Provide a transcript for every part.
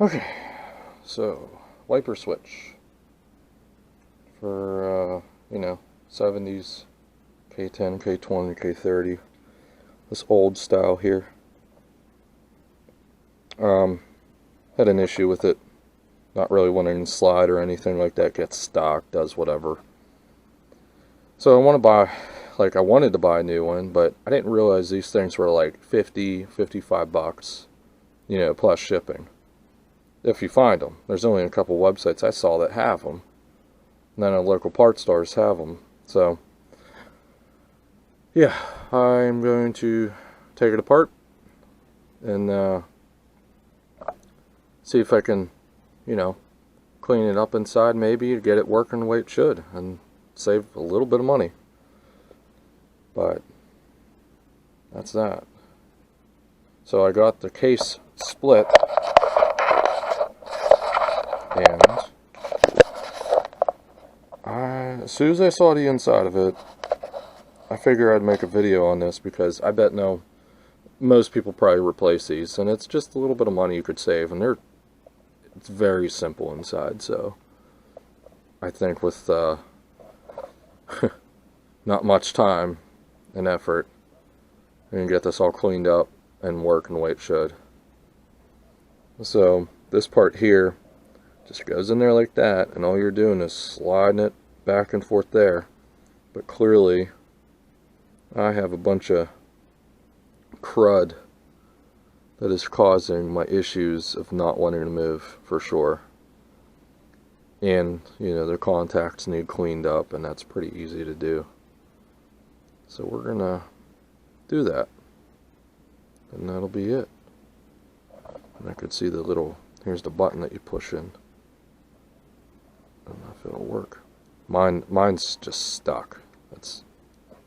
Okay, so wiper switch for, 70s, K10, K20, K30. This old style here. Had an issue with it. Not really wanting to slide or anything like that. Gets stock, does whatever. So I wanted to buy a new one, but I didn't realize these things were like 50, 55 bucks, plus shipping. If you find them. There's only a couple websites I saw that have them. And then local parts stores have them. So, yeah, I'm going to take it apart and see if I can, clean it up inside maybe to get it working the way it should and save a little bit of money. But that's that. So I got the case split, and as soon as I saw the inside of it, I figured I'd make a video on this because I bet most people probably replace these, and it's just a little bit of money you could save, and it's very simple inside. So I think with not much time and effort, we can get this all cleaned up and working the way it should. So this part here just goes in there like that, and all you're doing is sliding it back and forth there. But clearly I have a bunch of crud that is causing my issues of not wanting to move, for sure. And the contacts need cleaned up, and that's pretty easy to do. So we're gonna do that, and that'll be it. And I could see here's the button that you push in. I don't know if it'll work. Mine's just stuck. That's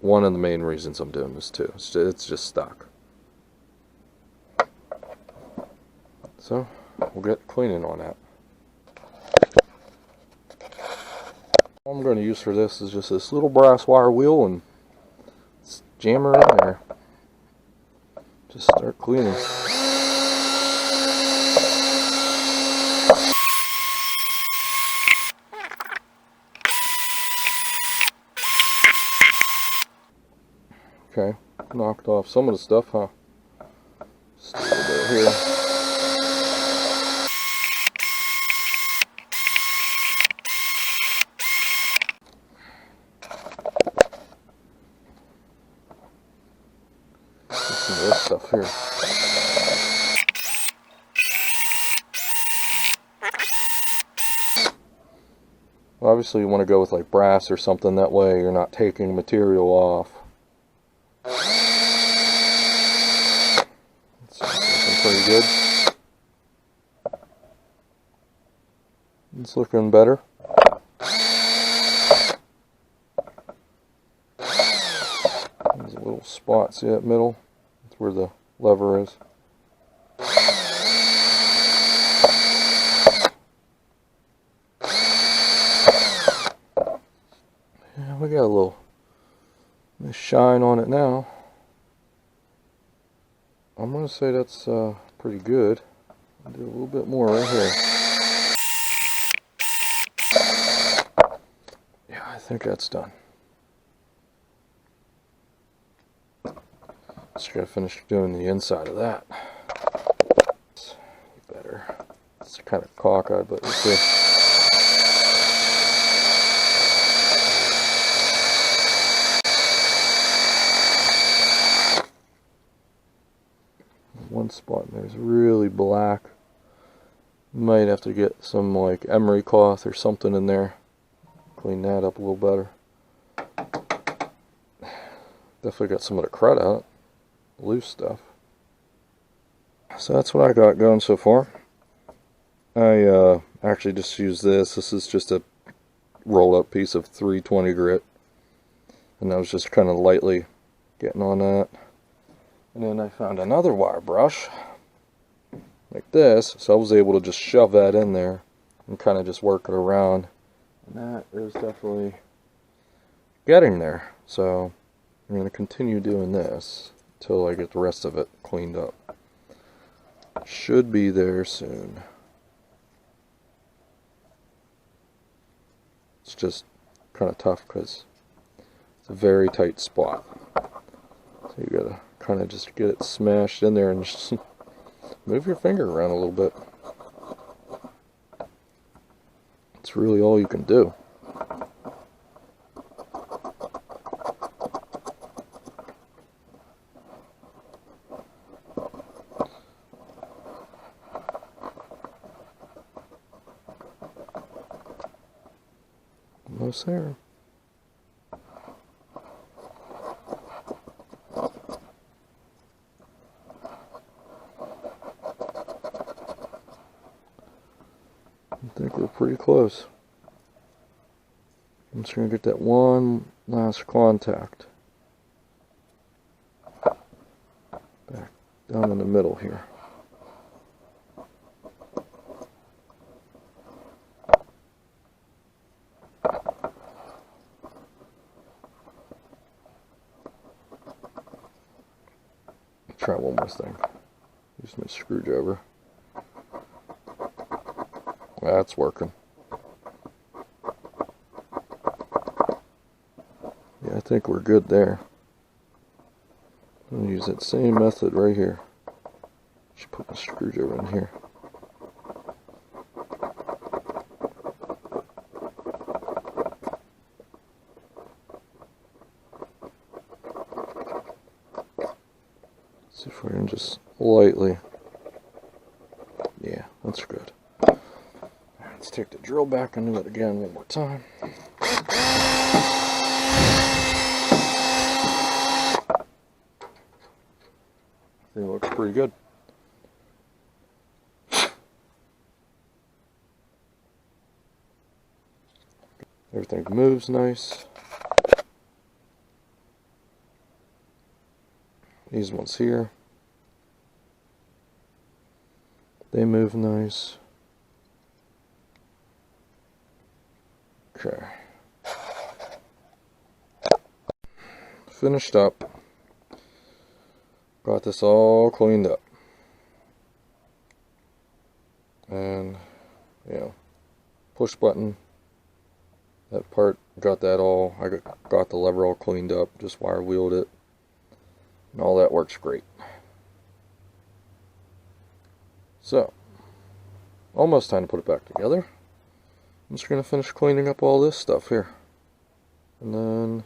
one of the main reasons I'm doing this too. It's just stuck. So we'll get cleaning on that. All I'm going to use for this is just this little brass wire wheel, and jam her in there. Just start cleaning. Okay, knocked off some of the stuff, huh? Just a little bit here. Some of this stuff here. Obviously you want to go with like brass or something, that way you're not taking material off. It's looking pretty good. It's looking better. There's a little spot, see that middle? That's where the lever is. We got a little shine on it now. I'm going to say that's pretty good. I'll do a little bit more right here. Yeah, I think that's done. Just got to finish doing the inside of that. Better. It's kind of cockeyed, but we'll see. One spot in there is really black. Might have to get some like emery cloth or something in there. Clean that up a little better. Definitely got some of the crud out. Loose stuff. So that's what I got going so far. I actually just used this. This is just a rolled up piece of 320 grit. And I was just kind of lightly getting on that. And then I found another wire brush, like this, so I was able to just shove that in there and kind of just work it around. And that is definitely getting there. So I'm going to continue doing this until I get the rest of it cleaned up. Should be there soon. It's just kind of tough because it's a very tight spot. So you gotta kind of just get it smashed in there and just move your finger around a little bit. It's really all you can do. Almost there. I think we're pretty close. I'm just going to get that one last contact back down in the middle here. Try one more thing. Use my screwdriver. That's working. Yeah, I think we're good there. I'm going to use that same method right here. Should put my screwdriver in here. See if we can just lightly. Yeah, that's good. Let's take the drill back into it again one more time. It looks pretty good. Everything moves nice. These ones here, they move nice. Okay. Finished up. Got this all cleaned up. And, you know, push button. That part, got that all, I got the lever all cleaned up, just wire wheeled it. And all that works great. So, almost time to put it back together. I'm just going to finish cleaning up all this stuff here. And then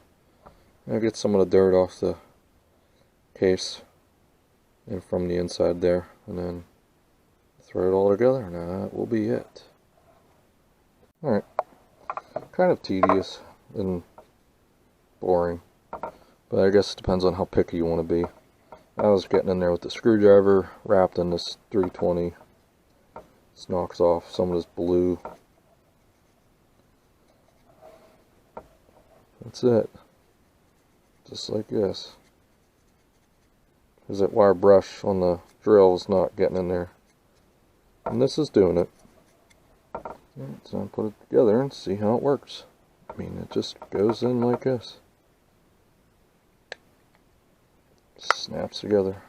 I'll get some of the dirt off the case and from the inside there. And then throw it all together and that will be it. Alright. Kind of tedious and boring. But I guess it depends on how picky you want to be. I was getting in there with the screwdriver wrapped in this 320. This knocks off some of this blue. That's it. Just like this. Because that wire brush on the drill is not getting in there. And this is doing it. Alright, so I'll put it together and see how it works. I mean, it just goes in like this. Snaps together.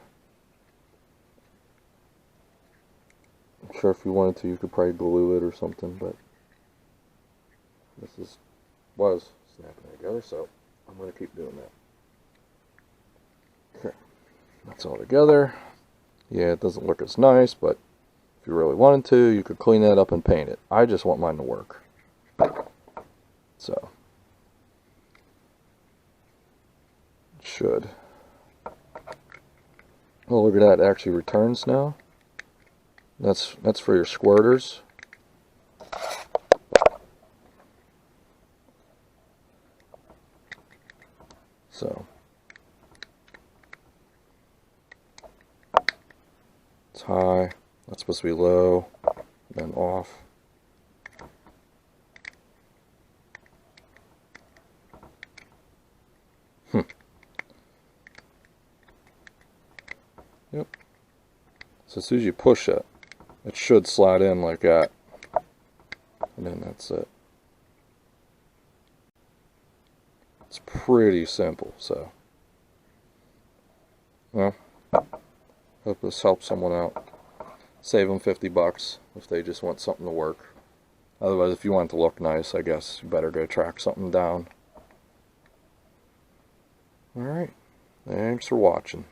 I'm sure if you wanted to, you could probably glue it or something, but this was snapping together, so I'm going to keep doing that. Okay, that's all together. Yeah, it doesn't look as nice, but if you really wanted to, you could clean that up and paint it. I just want mine to work. So, it should. Oh, look at that, it actually returns now. That's for your squirters. So, it's high, that's supposed to be low, then off. Yep. So as soon as you push it, it should slide in like that. And then that's it. It's pretty simple, so. Well, hope this helps someone out. Save them $50 if they just want something to work. Otherwise, if you want it to look nice, I guess you better go track something down. Alright, thanks for watching.